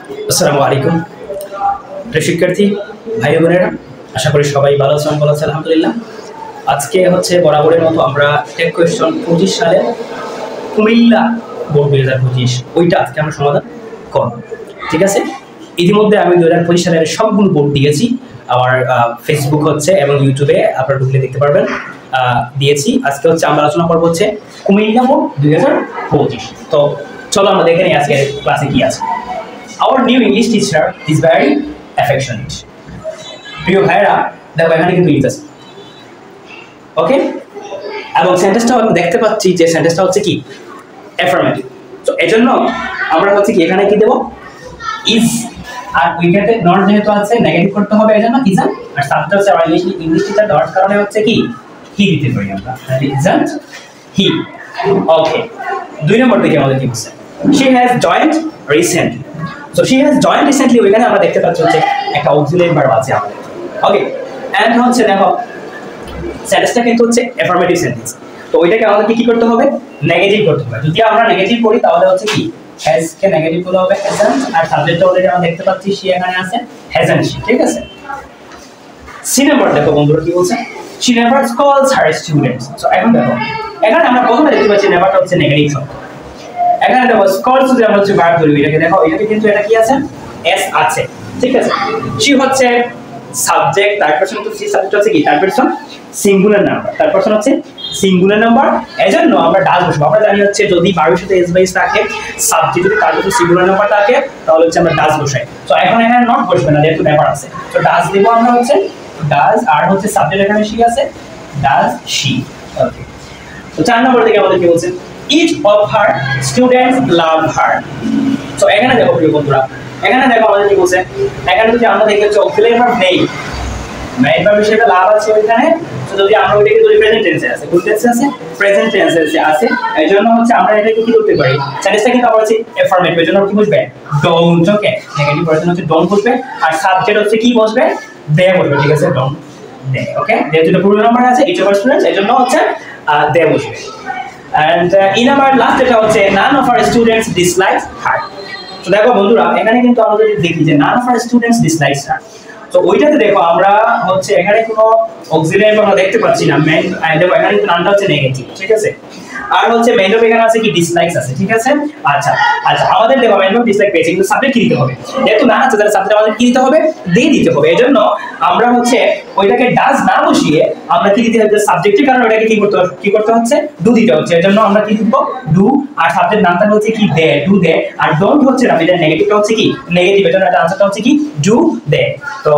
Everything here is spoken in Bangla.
আসসালামু আলাইকুম প্রিয় শিক্ষার্থী ভাই বোনেরা, আশা করি সবাই ভালো আছেন। ভালো আছেন আলহামদুলিল্লাহ। আজকে হচ্ছে বরাবরের মতো আমরা টেক কোয়েশ্চন 25 সালে কুমিল্লা বোর্ড 2025 ওইটা আজকে আমরা সমাধান করব। ঠিক আছে, ইতিমধ্যে আমি 2025 সালের সবগুলো বোর্ড দিয়েছি আমার ফেসবুক হচ্ছে এবং ইউটিউবে আপনারা ঢুকলে দেখতে পারবেন দিয়েছি। আজকে হচ্ছে আমরা আলোচনা করবো হচ্ছে কুমিল্লা বোর্ড 2025। তো চলো আমরা দেখে নিই আজকে ক্লাসে কি আছে। Our new English teacher is very affectionate. প্রিয় ভাইরা দেখো এখানে কিন্তু ইজ আছে, ওকে, এবং সেন্টেন্সটা আমরা দেখতে পাচ্ছি যে সেন্টেন্সটা হচ্ছে কি অ্যাফার্মেটিভ। তো এজন্য আমরা হচ্ছে কি এখানে কি দেব ইজ, আর উইকেটে নট যেহেতু আছে নেগেটিভ করতে হবে, এজন্য ইজ। আর সাবজেক্ট হচ্ছে আমার ইংলিশ টিচার দেওয়ার কারণে হচ্ছে কি হি দিতে পারি আমরা, ইজন্ট হি। ওকে, 2 নম্বর থেকে আমাদের কি বলছে, she has joined recently. So she has joined recently, ওইখানে আমরা দেখতে পাচ্ছি হচ্ছে একটা অক্সিলিয়ারি ভার্ব আছে আমাদের। ওকে, এন্ড হচ্ছে দেখো সেন্টেন্সটা কিন্তু হচ্ছে অ্যাফার্মেটিভ সেন্টেন্স। তো ওইটাকে আমাদেরকে কি করতে হবে, নেগেটিভ করতে হবে। যদি আমরা নেগেটিভ করি তাহলে হচ্ছে কি হ্যাজ কে নেগেটিভ করতে হবে হ্যাজন্ট, আর সাবজেক্টটা অলরেডি আমরা দেখতে পাচ্ছি সে এখানে আছে হ্যাজন্ট শি। ঠিক আছে, সি নাম্বার দেখো বন্ধুরা কি বলছে, she never calls her students. So এখন দেখো এখানে আমরা প্রথমে দেখতে পাচ্ছি নেভারটা হচ্ছে নেগেটিভ শব্দ। এখানে দেখো স্কলস যদি আমরা হচ্ছে ভার্ব ধরি, এটাকে দেখো এটাকে কিন্তু এটা কি আছে এস আছে। ঠিক আছে, she হচ্ছে সাবজেক্ট, তার পারসন তো সি সাবজেক্ট হচ্ছে কি তার পারসন সিঙ্গুলার নাম্বার, তার পারসন হচ্ছে সিঙ্গুলার নাম্বার। এজন্য আমরা ডাজ বসবো। আমরা জানি হচ্ছে যদি ভার্বের সাথে এস বাইস থাকে, সাবজেক্ট যদি তার পারসন সিঙ্গুলার নাম্বার থাকে তাহলে হচ্ছে আমরা ডাজ বসাই। তো এখন এখানে নট বসবে না যেহেতু ব্যাপার আছে, তো ডাজ দিব আমরা হচ্ছে ডাজ, আর হচ্ছে সাবজেক্ট এখানে শি আছে ডাজ শি। ওকে, তো 4 নম্বর থেকে আমাদের কি বলছে, each of her students love her. তো এখানে দেখো প্রিয় বন্ধুরা, এখানে দেখো আমাদের কি বলছে, এখানে যদি আমরা দেখি হচ্ছে অক্সিলিয়ারি ভার্ব নেই, মেইন ভার্ব হিসেবে লাভ আছে ওইখানে। তো যদি আমরা ওইটাকে যদি প্রেজেন্ট টেন্সে আছে, কোন টেন্সে আছে প্রেজেন্ট টেন্সে আছে, এইজন্য হচ্ছে আমরা এটাকে কি করতে পারি, সেন্টেন্সটা কিন্তু আবার হচ্ছে অ্যাফার্মেটিভ, এজন্য কি বসবে ডোন্ট। ওকে, নেগেটিভ পড়াশোনা হচ্ছে ডোন্ট বসবে, আর সাবজেক্ট হচ্ছে কি বসবে দে বসবে। ঠিক আছে, ডোন্ট দে। ওকে, যেহেতু এটা পুরো নাম্বার আছে each of her students, এজন্য হচ্ছে দে বসবে। And in our last এটা হচ্ছে none of our students dislikes her. তো দেখো বন্ধুরা এখানে কিন্তু আমরা যদি দেখি যে none of our students dislikes her, তো ওইটাতে দেখো আমরা হচ্ছে এখানে কোনো অক্সিলিয়ারি আমরা দেখতে পাচ্ছি না। মেইন দেখো এখানে কিন্তু নামটা হচ্ছে নেগেটিভ। ঠিক আছে, আর হচ্ছে মেইন ভার্ব এখানে আছে কি ডিসলাইকস আছে। ঠিক আছে, আচ্ছা আচ্ছা আমাদের দেখো মেইন ভার্ব ডিসলাইক পেয়েছে, কিন্তু সাবজেক্ট কি দিতে হবে, যেহেতু না আছে তাহলে সাবজেক্ট আমাদের কি দিতে হবে দে দিতে হবে। এজন্য আমরা হচ্ছে ওইটাকে ডাজ না বসিয়ে আমরা কি দিতে হবে সাবজেক্টের কারণে ওইটাকে কি করতে হচ্ছে ডু দিতে হচ্ছে। এজন্য আমরা কি দিব ডু, আর সাবজেক্ট নামটা হচ্ছে কি দে, ডু দে। আর ডোন্ট হচ্ছে না, এটা নেগেটিভটা হচ্ছে কি নেগেটিভ, এজন্য এটা আনসারটা হচ্ছে কি ডু দে। তো